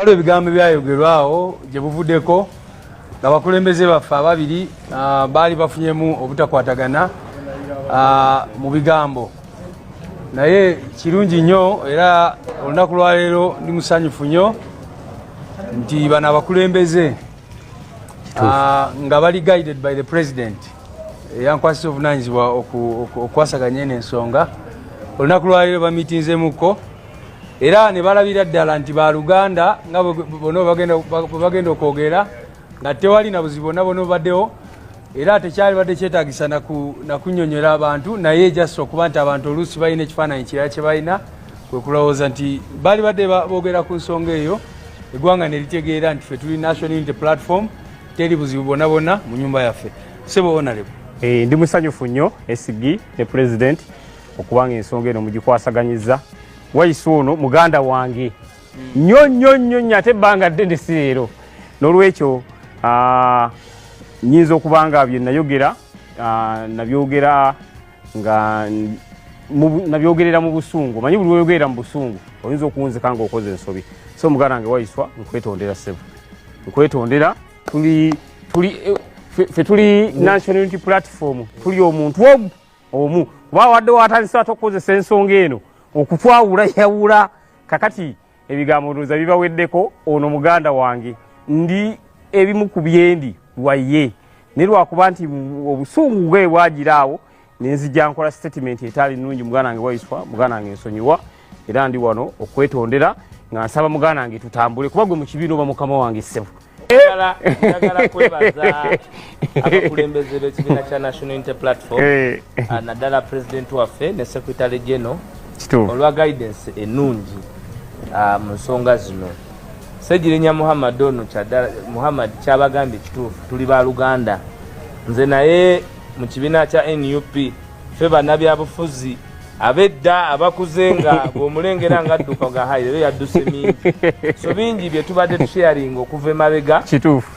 waliwo ebigambo byayogerwawo gye buvuddeko nga bakulembeze baffe ababiri baali bafunyemu obutakwatagana mu bigambo, naye kirungi nnyo era olunaku lwaleero ndi musanyufu nnyo nti bano abakulembeze nga bali guided by the president yankwasisa obuvunanyizibwa okwasaganya eno ensonga. Olunaku lwaleero bamitinzemuko era ne balabira ddala nti baluganda nga bono bagenda okwogera nga tewali na buzibu bonna bonna baddewo, era tekyali badde kyetagisa nakunnyonnyola abantu, naye jasa okuba nti abantu oluusi balina ekifaananyi kirala kye balina kwe kulowooza nti bali badde boogera ku nsonga eyo, eggwanga ne litegeera nti ffe tuli National Unity Platform, teri buzibu bonna bonna mu nyumba yaffe. Sebo Honorable, ndi musanyufu nnyo SG ne President okubanga ensonga eno mugikwasaganyiza. Wayiso ono muganda wange nnyo ate ebbanga ddene si leero, n'olwekyo nyinza okubanga bye nayogera nabyogera nga nabyogerera mu busungu. Manyi buli lwoyogera mu busungu oyinza okuwunzika nga okoze ensobi. So muganda wange Wayiswa, nkwetondera Sebo, nkwetondera. Ffe tuli National Unity Platform, tuli omuntu omu kuba wadde watandisa tokozesa ensonga eno okutwawula yawula. Kakati ebigambo ndowooza bibaweddeko. Ono muganda wange ndi ebimu ku byendi lwaye ne lwakuba nti obusungu bwe bwagiraawo nenzijja nkola statement etaali nnungi. Muganda wange Wayiswa, muganda wange nsonyiwa era ndi wano okwetondera nga nsaba muganda wange tutambule kuba gwe mu kibiina oba mukama wange Sebo. Njagala kwebaza abakulembeze b'ekibiina kya National Unity Platform naddala President waffe ne Secretary General olwa guidance ennungi mu nsonga zino. Ssegirinya Muhammad ono Muhammad kyabagambye kituufu, tuli baluganda. Nze naye mu kibiina kya NUP ffe bannabyabufuzi abedda abakuze nga bw'omulengera nga adduka nga hayi yadduse mingi, so bingi bye tubadde tusharing okuva emabega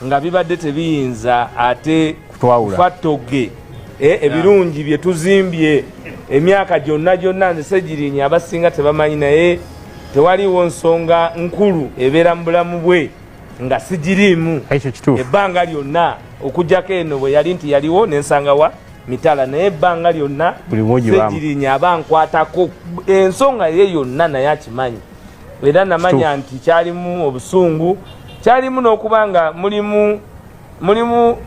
nga bibadde tebiyinza ate kufattoge ebirungi bye tuzimbye emyaka gyonna. Nze Ssegirinya abasinga tebamanyi, naye tewaliwo nsonga nkulu ebeera mu bulamu bwe nga sigiriimu ebbanga lyonna okujjako eno bwe yali nti yaliwo nensangawa mitala, naye ebbanga lyonna Ssegirinya abankwatako ensonga ye yonna naye akimanyi, era namanya nti kyalimu obusungu, kyalimu n'okuba nga mulimu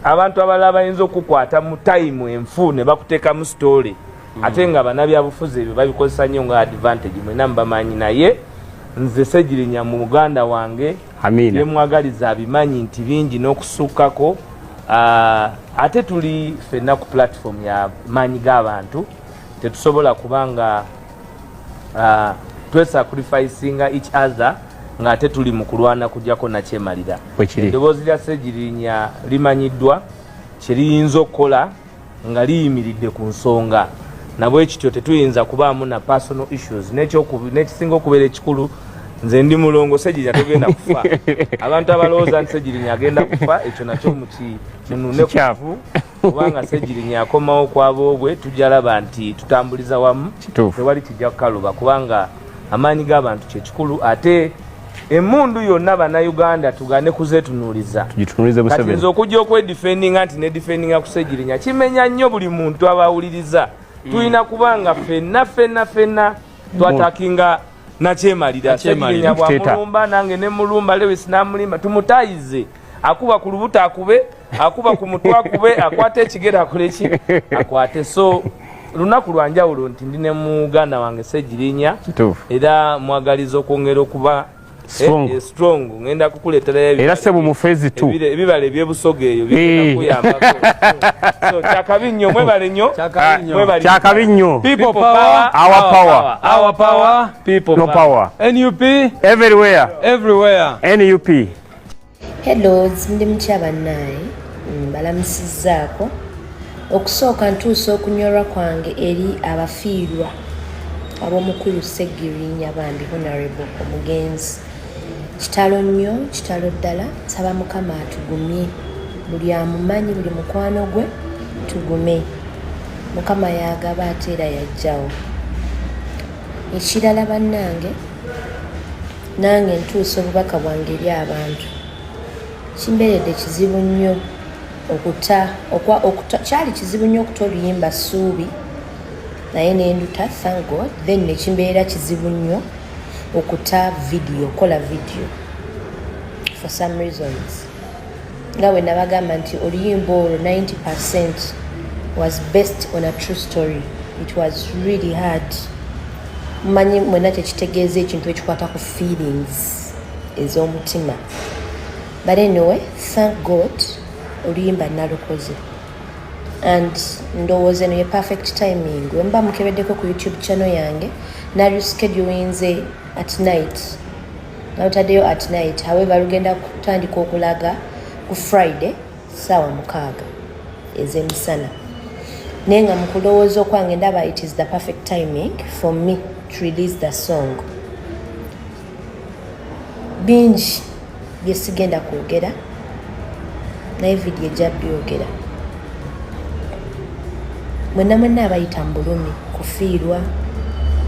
abantu abalala bayinza okukwata mu time enfu ne bakuteeka mu story ate nga bannabyabufuzi ebyo babikozesa nnyo nga advantage. Mwena mubamanyi, naye nze Ssegirinya mu muganda wange yemwagaliza abimanyi nti bingi n'okusukkako. Ate tuli ffenna ku platform ya maanyi g'abantu, tetusobola kubanga twesacrificinga each other nga ate tuli mu kulwana kujjako nakyemalira. Eddoboozi lya Ssegirinya limanyiddwa kyeriyinza okukola nga liyimiridde ku nsonga, nabwe kityo tetuyinza kubaamu na personal issues. N'ekisinga okubeera ekikulu, nze ndi mulongo, Ssegirinya togenda kufa. Abantu abalowooza nti Ssegirinya agenda kufa, ekyo nakyo kinune kufu, kubanga Ssegirinya akomawo kw'aboobwe tujja laba nti tutambuliza wamu, tewali kijja kukaluba kubanga amaanyi g'abantu kye kikulu. Ate emmundu yonna bannayuganda tugane kuzeetunuuliza, kati nze okujja okwedifendinga nti nedifendinga ku Ssegirinya kimenya nnyo buli muntu abawuliriza. Tulina kubanga ffenna twatakinga nakyemalira. Ssegirinya bwamulumba nange ne mulumba, Lewis namulimba, tumutayize. Akuba ku lubuto akube, akuba ku mutwe akube, akwate ekigere akoleki akwate. So lunaku lwanjawulo nti ndi ne muganda wange Ssegirinya era mwagaliza okwongera okuba strong. Ngenda kukuleetera era Sebo mu phase 2 ebibala ebyebusoga eyo bikuyambako. So kyakabi nnyo, mwebale nnyo, kyakabi nnyo. People power, our power, people no power. NUP everywhere. NUP. Hello, ndi Mukyabanaye, balamusizzaako. Okusooka ntuusa okunyolwa kwange eri abafiirwa ab'omukulu Ssegirinya bambi Honorable omugenzi. Kitalo nnyo, kitalo ddala, nsaba Mukama atugumye. Buli amumanyi, buli mukwano gwe tugume. Mukama yagaba ate era yajjawo. Ekirala bannange, nange ntuusa obubaka bwange eri abantu. Kimbeeredde kizibu nnyo kyali kizibu nnyo okuta oluyimba Ssuubi naye nenduta, thank God. Then nekimbeera kizibu nnyo okuta kola video for some reasons. Nga bwe nabagamba nti oluyimba olwo 90% was based on a true story. It was really hard. Mmanyi mwena tekitegeeza ekintu ekikwata ku feelings ez'omutima. But anyway, thank God oluyimba nalukoze. And ndowooza eno ye perfect timing. Bwe mba mukebeddeko ku YouTube channel yange naluschedulinze at night. Nawutaddeyo at night. However, lugenda kutandika okulaga ku Friday ssaawa 6 ez'emisana. Naye nga mu kulowooza okwange ndaba it is the perfect timing for me to release the song. Bingi bye sigenda kwogera naye vidiyo ejja byogera. Mwenna abayita mu bulumi, kufiirwa,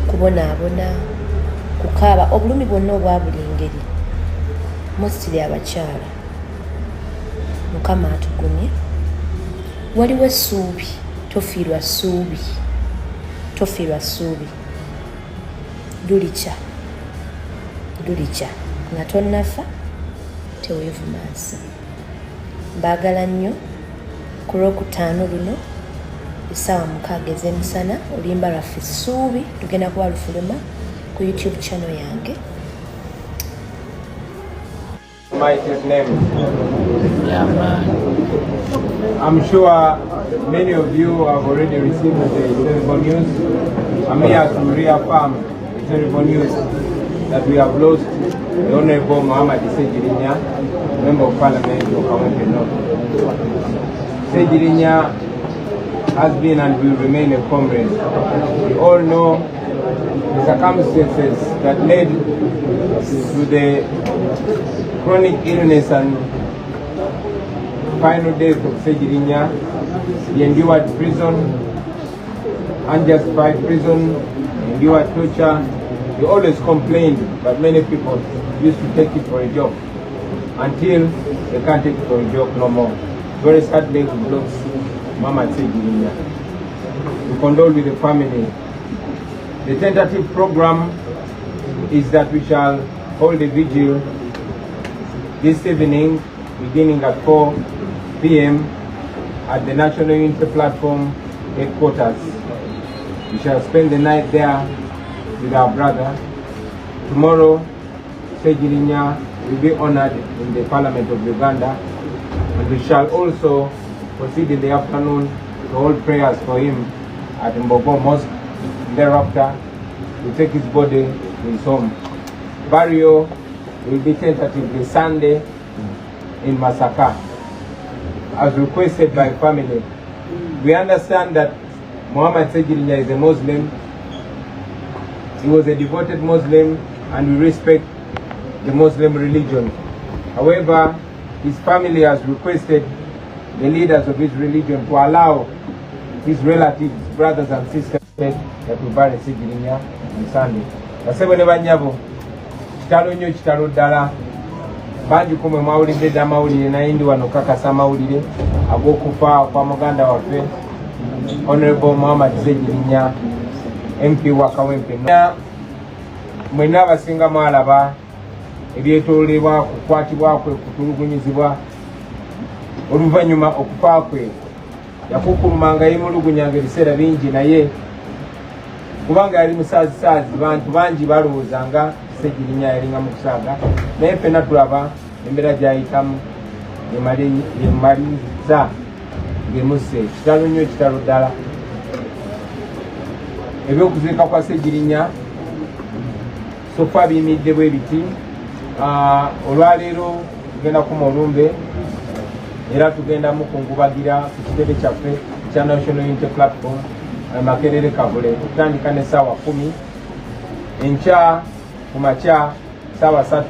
kubonaabona, kukaaba, obulumi bwonna obwa buli ngeri. Mostly abakyala. Mukama atugumye. Waliwo essuubi, tofiirwa ssuubi. Tofiirwa ssuubi. Lulikya nga tonnafa teweevumansa. Mbaagala nnyo ku Lwokutaano luno essaawa 6 ez'emisana oluyimba lwaffe Ssuubi lugenda kuba lufuluma ku YouTube channel yange. Mighty's name. Yeah, man. I'm sure many of you have already received the terrible news. I'm here to reaffirm the terrible news that we have lost the Honorable Muhammad Sejirinya, Member of Parliament of Kawempe North. Sejirinya has been and will remain a comrade. We all know the circumstances that led to the chronic illness and final days of Sejirinya. He endured prison, unjustified prison, endured torture. He always complained, but many people used to take it for a joke until they can't take it for a joke no more. Very sadly, we lost Mama Sejirinya. We condole with the family. The tentative program is that we shall hold a vigil this evening, beginning at 4 p.m. at the National Unity Platform headquarters. We shall spend the night there with our brother. Tomorrow, Sejirinya will be honored in the Parliament of Uganda, and we shall also proceed in the afternoon to hold prayers for him at Mbogo Mosque. Thereafter, we take his body to his home. Burial will be tentatively Sunday in Masaka, as requested by family. We understand that Muhammad Sejirinya is a Muslim. He was a devoted Muslim, and we respect the Muslim religion. However, his family has requested the leaders of his religion to allow his relatives, brothers and sisters, that we bury Sejirinya on Sunday. Basebwe ne banyabo, kitalo nnyo kitalo ddala. Bangi kumwe mwawulidde dda amawulire naye ndi wano kakasa amawulire ag'okufa kwa muganda waffe Honorable Muhammad Sejirinya, MP wa Kawempe. Mwenna abasinga mwalaba ebyetoolebwa kukwatibwa kwe, kutulugunyizibwa. Oluvannyuma okufa kwe yakukulumanga yemulugunyanga ebiseera bingi, naye kubanga yali musaazi bantu bangi balowoozanga Sejirinya yalinga mu kusaaga, naye ffenna tulaba embeera gy'ayitamu emaliza ng'emusse. Kitalo nnyo, kitalo ddala. Ebyokuziika kwa Sejirinya sofa biyimidde bwe biti. Olwaleero tugenda ku Mulumbe era tugenda mukungubagira ku kitebe kyaffe kya National Unity Platform Makerere Kavule tutandika ne ssaawa 10 enkya ku makya ssaawa 3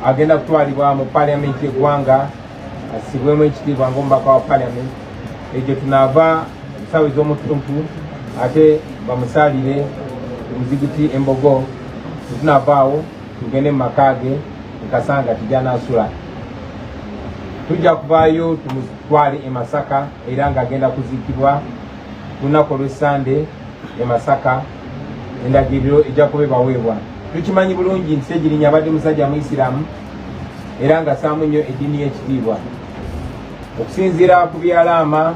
agenda kutwalibwa mu Parliament y'eggwanga asibwemu ekitiibwa ng'omubaka wa Parliament. Egyo tunaava ssaawa ez'omutuntu ate bamusaalire muzigiti Embogo tunavaawo tugende mumakage nkasanga tijana asula tujja kuvaayo tumutwale e Masaka era nga agenda kuziikibwa lunaku olw'Essande e Masaka endagiriro ejja kuba baweebwa. Tukimanyi bulungi nti Sseggirinya abadde musajja Muisiraamu era nga assaamu nnyo eddiini y'ekitiibwa. Okusinziira ku byalaama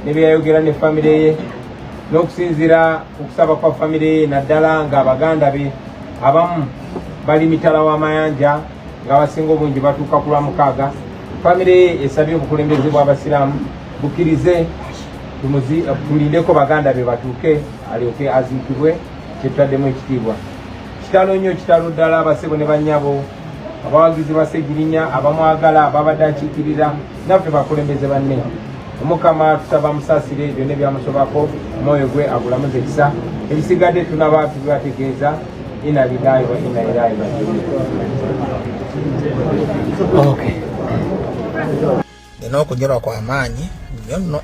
ne byayogera ne famire ye n'okusinziira okusaba kwa famire ye naddala nga abaganda be abamu bali mitala w'amayanja nga abasinga obungi batuuka ku Lwamukaaga, famire ye esabye obukulembeze bw'Abasiraamu bukkirize tulindeko baganda be batuuke alyoke aziikibwe kyetutaddemu ekitiibwa. Kitalo nnyo, kitalo ddala abasebo ne bannyabo abawagizi ba Sseggirinya abamwagala ababadde akiikirira naffe bakulembeze banne. Omukama tusaba musaasire byonna ebyamusobako omwoyo gwe agulamuze ekisa ebisigadde tunaba tubibategeeza ina lillahi wa inna ilaihi raji'un. Okay. Deno okunyolwa kwa maanyi nnyo nno.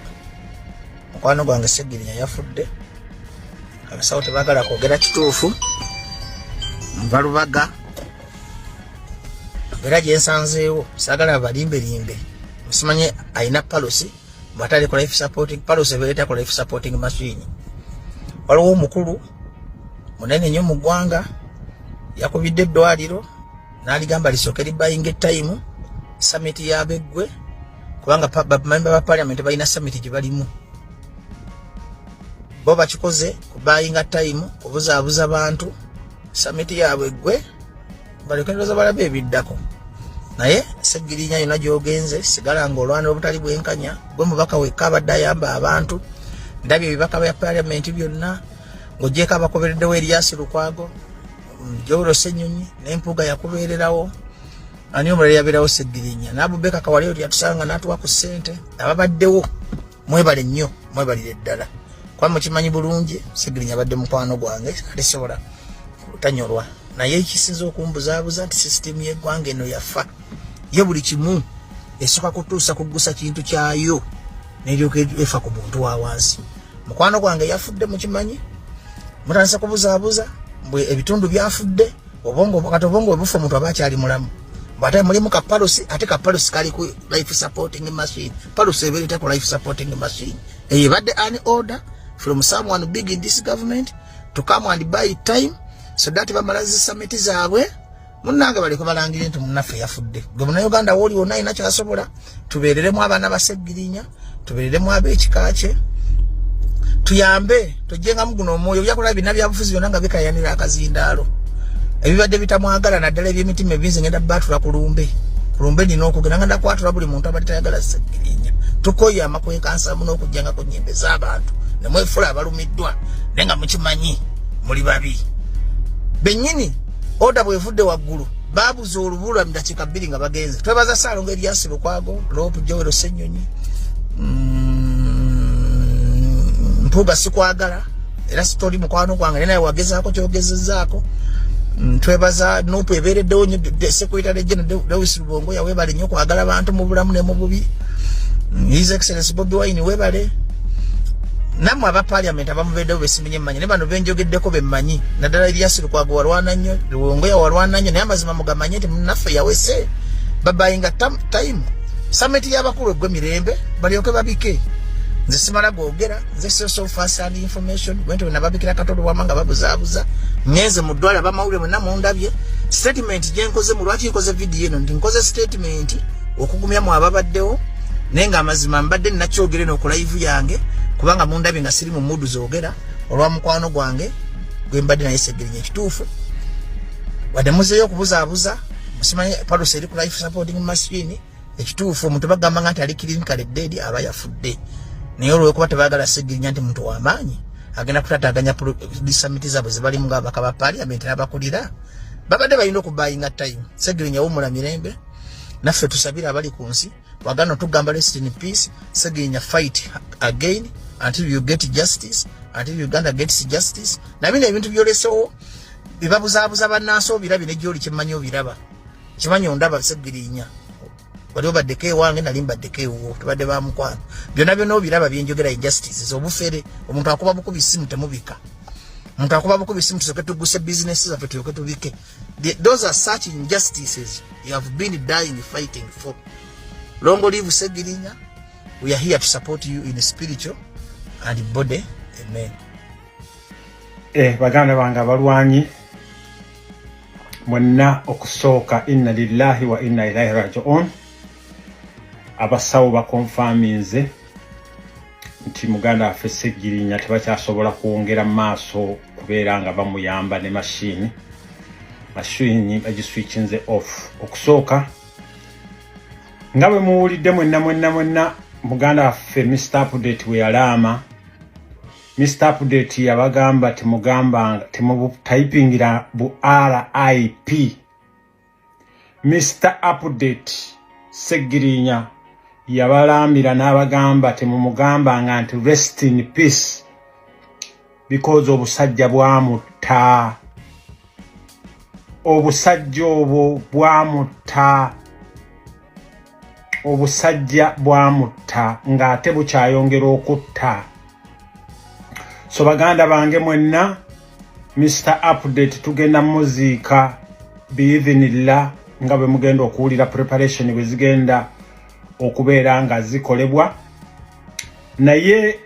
Mukwano gwange Sseggirinya yafudde. Abasawo tebaagala kwogera kituufu. Nva Lubaga. Era gye nsanzeewo saagala balimbelimbe. Musimanye ayina palosi batali ku life supporting palosi ebeereta ku life supporting machine. Waliwo omukulu munene nnyo mu ggwanga yakubidde eddwaliro n'aligamba lisooke libayinga ettaimu summit y'abeggwe kubanga bamemba ba parliament balina summit gye balimu. Bo bakikoze kubayinga ttaimu kubuzaabuza bantu summit y'abeggwe balekendoza balabe ebiddako. Naye Sseggirinya yonna gy'ogenze sigala ng'olwana obutali bwenkanya gwe mubaka wekka abadde ayamba abantu. Ndabye ebibaka bya parliament byonna ng'ogyeko abakobereddewo Erias Lukwago, Joel Ssenyonyi n'Empuuga yakubeererawo, ani omulala yabeerawo Sseggirinya n'Abubeka Kawalyo yatusanga n'atuwa ku ssente. Ababaddewo mwebale nnyo, mwebalire ddala kuba mukimanyi bulungi Sseggirinya abadde mukwano gwange alisobola tanyolwa. Naye ekisinza okumbuzaabuza nti sisitemu y'eggwanga eno yafa. Ye buli kimu esooka kutuusa kuggusa kintu kyayo n'eryoka efa ku muntu wa wansi. Mukwano gwange yafudde mukimanyi, mutandisa kubuzaabuza mbwe ebitundu byafudde kati obwongo bwe bufa omuntu aba akyali mulamu. Bw'ate mulimu kapalosi ate kapalosi kali ku life supporting machine. Palosi ebeereta ku life supporting machine. Eyo ebadde an order from someone big in this government to come and buy time so that bamalazi summit zaabwe munnange baleko balangire nti munnaffe yafudde. Gwe Munnayuganda woli wonna alina kyasobola tubeereremu abaana ba Sseggirinya, tubeereremu ab'ekika kye, tuyambe tujjengamu guno omwoyo byakola bina byabufuzi byonna nga bikayanira akazindaalo. Ebibadde bitamwagala naddala eby'emitima ebinze ngenda baatula ku lumbe nina okugenda nga ndakwatula buli muntu abadde tayagala Sseggirinya. Tukoyama kwenkansamu n'okujjanga ku nnyimbe z'abantu ne mwefula abalumiddwa naye nga mukimanyi muli babi. Bennyini oda bwevudde waggulu baabuza olubulwa mu ddakiika 2 nga bagenze. Twebaza Ssaalongo Erias Lukwago, Rope Joel Ssenyonyi, Mpuuga sikwagala era sitoli mukwano gwange naye wagezaako kyogezezzaako. Twebaza Nuupu ebeereddewo nnyo Secretary General Lewis Lubongo yaweebale nnyo kwagala abantu mu bulamu ne mu bubi. His Excellency Bobi Wine weebale. Nammwe aba parliament abamubeeddewo besimenye mmanyi ne bano benjogeddeko bemmanyi naddala Erias Lukwago walwana nnyo, Luwongo yawalwana nnyo naye amazima mugamanye nti munnaffe yawese babayinga time summit y'abakulu eggwe mirembe balyoke babike. Nze simala googera, nze so first hand information wento nababikira katodo wamanga babuzaabuza ngenze mu ddwaliro abamawulire mwenna mundabye. Statement gye nkoze mu lwaki nkoze video eno ndi nkoze statement okugumya mu ababaddewo naye nga amazima mbadde nnakyogere n'oku live yange kubanga mundabye nga siri mu mudu zoogera olwa mukwano gwange gwe mbadde naye Sseggirinya ekituufu wadde muzeeyo okubuzaabuza musimanyi palosi eri ku life supporting machine ekituufu omuntu bagamba nga nti ali clinically dead aba yafudde. Naye olw'okuba tebaagala Sseggirinya nti muntu w'amaanyi agenda kutataaganya summit zaabwe zibalimu ng'ababaka ba parliament n'abakulira babadde balina okubayinga time. Sseggirinya wumula mirembe naffe tusabire abali ku nsi wagano tugamba rest in peace. Sseggirinya fight again until you get justice, until Uganda gets justice. Na bino ebintu byolesewo bibabuzaabuza bannansi obirabye ne gy'oli kimanyi obiraba kimanyi ondaba Sseggirinya wali obaddeko ewange nali mbaddeko ewuwo tubadde bamukwano byonna byonna obiraba byenjogera injustices obufere omuntu akuba bukubi ssimu temubika Muntu akuba bukubi simu tusoke tuguse business zaffe tuyoke tubike. Those are such injustices you have been dying fighting for. Longo live Segirinya. We are here to support you in spiritual and body. Amen. Baganda banga balwanyi mwenna okusooka inna lillahi wa inna ilaihi raji'un. Abasawo bakonfaminze nti muganda affe Segirinya tebakyasobola kwongera maaso kubeera nga bamuyamba ne mashini bagiswitchinze off. Okusooka nga bwe muwulidde mwenna muganda affe Mr. Update we yalaama. Mr. Update yabagamba temubutayipingira bu RIP. Mr. Update Segirinya yabalambira n'abagamba temumugamba nga nti rest in peace because obusajja bwamutta. Obusajja obwo bwamutta. Obusajja bwamutta ng'ate bukyayongera okutta. So baganda bange mwenna Mr. Update tugenda muziika biidhinillah nga bwe mugenda okuwulira preparation bwe zigenda okubeera nga zikolebwa. Naye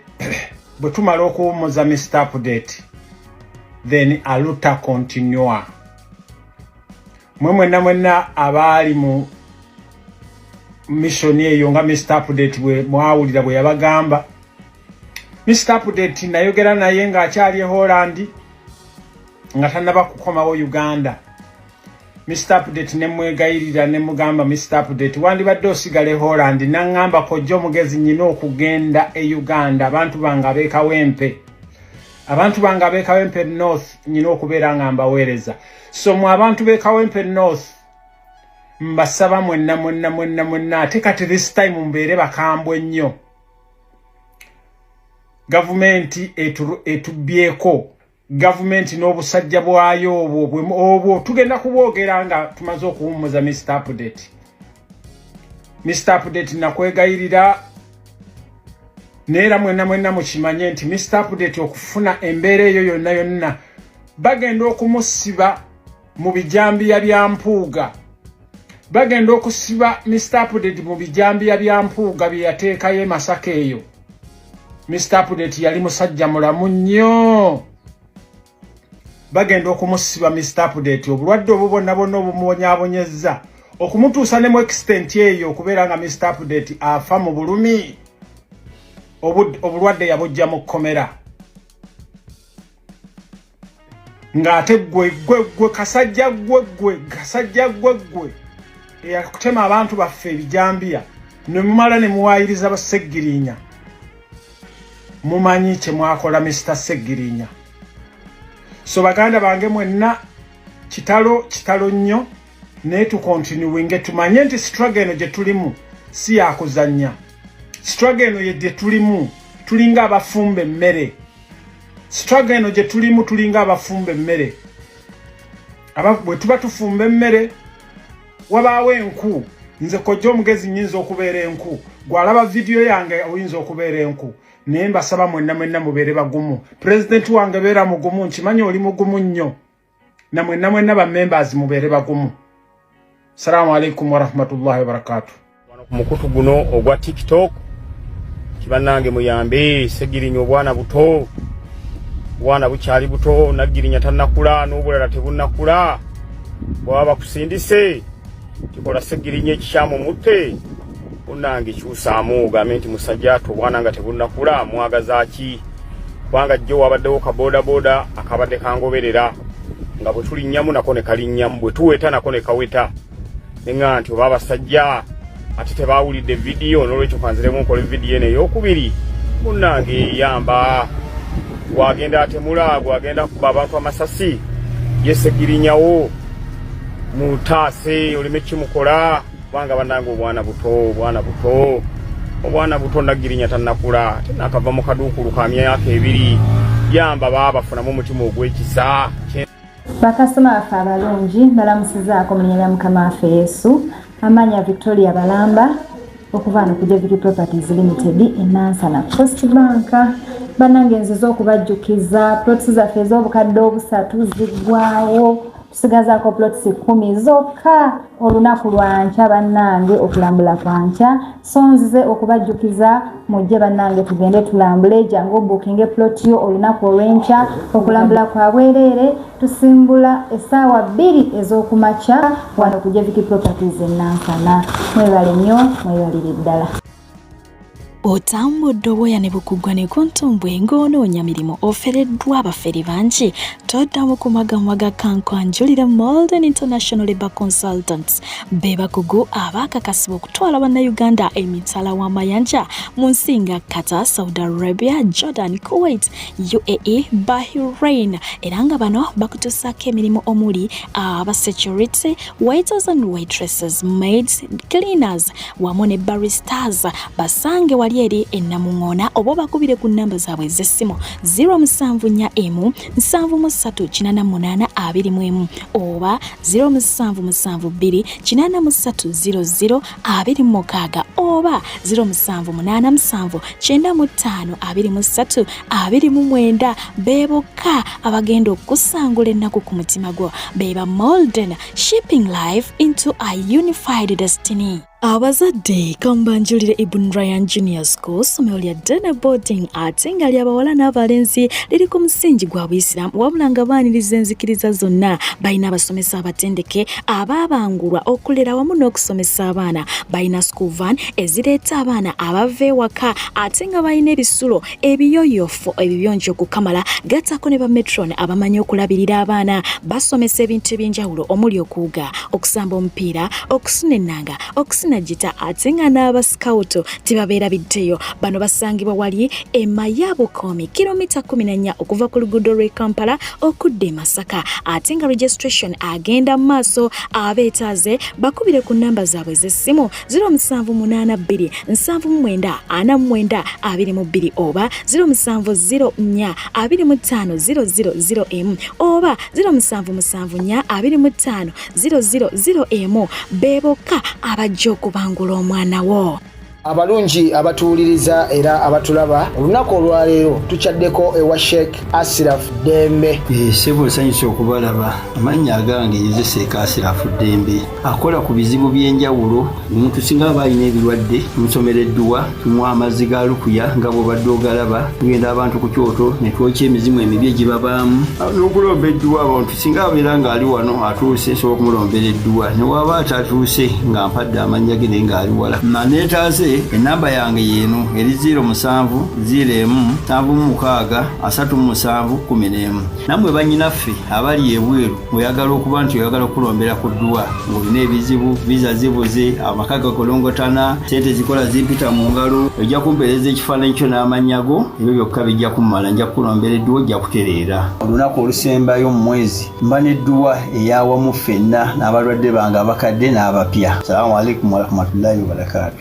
bwe tumala okuwummuza Mr. Update then aluta continua. Mwenna abaali mu mission eyo nga Mr. Update bwe mwawulira bwe yabagamba. Mr. Update nayogera naye nga akyali Holland nga tannaba kukomawo Uganda. Mr. Update ne mwegayirira ne mugamba Mr. Update wandibadde osigale Holland nangamba kojja omugezi nyina okugenda e Uganda. Abantu bange ab'ekawempe North nyina okubeera nga mbaweereza. So mu abantu b'ekawempe North mbasaba mwenna ate kati this time mbeere bakambwe nnyo. Gavumenti etubyeko. Gavumenti n'obusajja bwayo obwo tugenda kubwogera nga tumaze okuwummuza Mr. Update. Mr. Update nakwegayirira neera mwenna mukimanye nti Mr. Update okufuna embeera eyo yonna bagenda okumusiba mu bijambiya bya Mpuuga. Bagenda okusiba Mr. Update mu bijambiya bya Mpuuga bye yateekayo Masaka eyo. Mr. Update yali musajja mulamu nnyo. Bagenda okumusiba Mr. Update obulwadde obwo bonna obumubonyaabonyezza okumutuusa ne mu extent eyo okubeera nga Mr. Update afa mu bulumi. Obulwadde yabujja mu kkomera. Ng'ate gwe kasajja gwe eyakutema abantu baffe ebijambiya ne mumala ne muwaayiriza Segirinya. Mumanyi kye mwakola Mr. Segirinya. So baganda bange mwenna kitalo nnyo ne tukontinuinge tumanye nti struggle eno gye tulimu si ya kuzannya. Struggle eno gye tulimu tulinga abafumbe mmere. Struggle eno gye tulimu tulinga abafumbe mmere. Bwe tuba tufumba emmere wabaawo enku. Nze kojja omugezi nnyinza okubeera enku. Gwalaba video yange oyinza okubeera enku. Naye mbasaba mwenna mubeere bagumu. President wange beera mugumu nkimanyi oli mugumu nnyo. Na mwenna ba members mubeere bagumu. Assalamu alaikum wa rahmatullahi wa barakatuh. Ku mukutu guno ogwa TikTok kibannange muyambe Segirinya obwana buto. Bwana bukyali buto Nagirinya tannakula n'obulala tebunnakula. Bwaba kusindise kikola Segirinya ekikyamu mutte. Unange kyusaamu ogambe nti musajja ato bwana nga tebunnakula mwagaza ki kubanga jjo wabaddewo ka boda akabadde kangoberera nga bwe tulinnyamu nako ne kalinnyamu bwe tuweta nako ne kaweta nenga nti oba abasajja ate tebaawulidde vidiyo n'olwekyo kanziremu nkola vidiyo eno ey'okubiri munnange yamba gwagenda atemula gwagenda kuba abantu amasasi ye Segirinyawo mutaase olime kimukola kubanga bannange obwana buto Nagirinya tannakula tenakava mu kaduukulu ka myaka 2 yamba baabafunamu omutima ogw'ekisa. Bakasitoma baffe abalungi balamusizaako mu linnya lya Mukama waffe Yesu. Amanya Victoria Balamba okuva no ku Jevity Properties Limited e Nansana Coast Bank bannange nziza okubajjukiza plots zaffe ez'obukadde obusatu ziggwawo tusigazaako plots 10 zokka olunaku lwankya bannange okulambula kwankya so nzize okubajjukiza mujje bannange tugende tulambule jangu obukinge plot yo olunaku olw'enkya okulambula kwa bwereere tusimbula essaawa 2 ez'okumakya wano ku Jeviki Properties Nansana. Mwebale nnyo mwebalire ddala. Otambudde obwoya ne bukuggwa ne kuntumbwe ng'onoonya mirimu ofereddwa abafere bangi toddamu ku magambo ga Kankwanjulira Molden International Labour Consultants be bakugu abaakakasibwa okutwala bannayuganda emitala w'amayanja mu nsi nga Qatar, Saudi Arabia, Jordan, Kuwait, UAE, Bahrain era nga bano bakutuusaako emirimu omuli security, waiters and waitresses, maids, cleaners wamu ne baristas. Basange wali eri ennamuŋŋoona oba bakubire ku nnamba zaabwe ez'essimu 074 738 21 oba 0772 83 00 oba 0787 95 23 29 beebokka abagenda okusangula ennaku ku mutima gwo beba Molden, shipping life into a unified destiny. Abazadde kambanjulire Ibn Ryan Junior School somero lya Dana Boarding ate nga ly'abawala n'abalenzi liri ku musingi gwa Buyisiraamu wabula nga baaniriza enzikiriza zonna balina abasomesa abatendeke abaabangulwa okulera wamu n'okusomesa abaana balina school van ezireeta abaana abava ewaka ate nga balina ebisulo ebiyoyofu ebiyonjo okukamala gattako ne bametron abamanyi okulabirira abaana basomesa ebintu eby'enjawulo omuli okuwuga okusamba omupiira okusuna ennanga okusuna gita ate nga n'aba scout tebabeera biddeyo bano basangibwa wali Mayabukomi kilomita 14 okuva ku luguudo lw'e Kampala okudda e Masaka ate nga registration agenda mu maaso abeetaaze bakubire ku nnamba zaabwe ez'essimu 0782 79 49 22 oba 0704 25 000 oba 0774 25 000 beebokka abajja okubangula omwana wo. Abalungi abatuwuliriza era abatulaba olunaku olwaleero tukyaddeko ewa Sheikh Ashraf Dembe. Sebo nsanyusa okubalaba amannya agange Yezeseeka Ashraf Dembe akola ku bizibu by'enjawulo omuntu singa aba alina ebirwadde tumusomereddwa tumuwa amazzi ga lukuya nga bw'obadde ogalaba tugenda abantu ku kyoto ne twokya emizimu emibi egibabaamu n'okulomba edduwa abantu singa abeera ng'ali wano atuuse nsobola okumulombera edduwa ne waba atatuuse nga mpadde amannya ge naye ng'ali wala maneetaase enamba yange yeno eri 0707763711 namwe bannyinaffe abali ebweru oyagala okuba nti oyagala okulombera ku dduwa ng'olina ebizibu visa zibuze amaka gakolongotana sente zikola zimpita mu ngalo ojja kumpeereza ekifaananyi kyo n'amannya go ebyo byokka bijja kumala nja kukulombera edduwa ojja kutereera olunaku olusembayo mu mwezi mba n'edduwa eyawamu ffenna n'abalwadde bange abakadde n'abapya. Salaamu alaikum warahmatullahi wabarakatuh.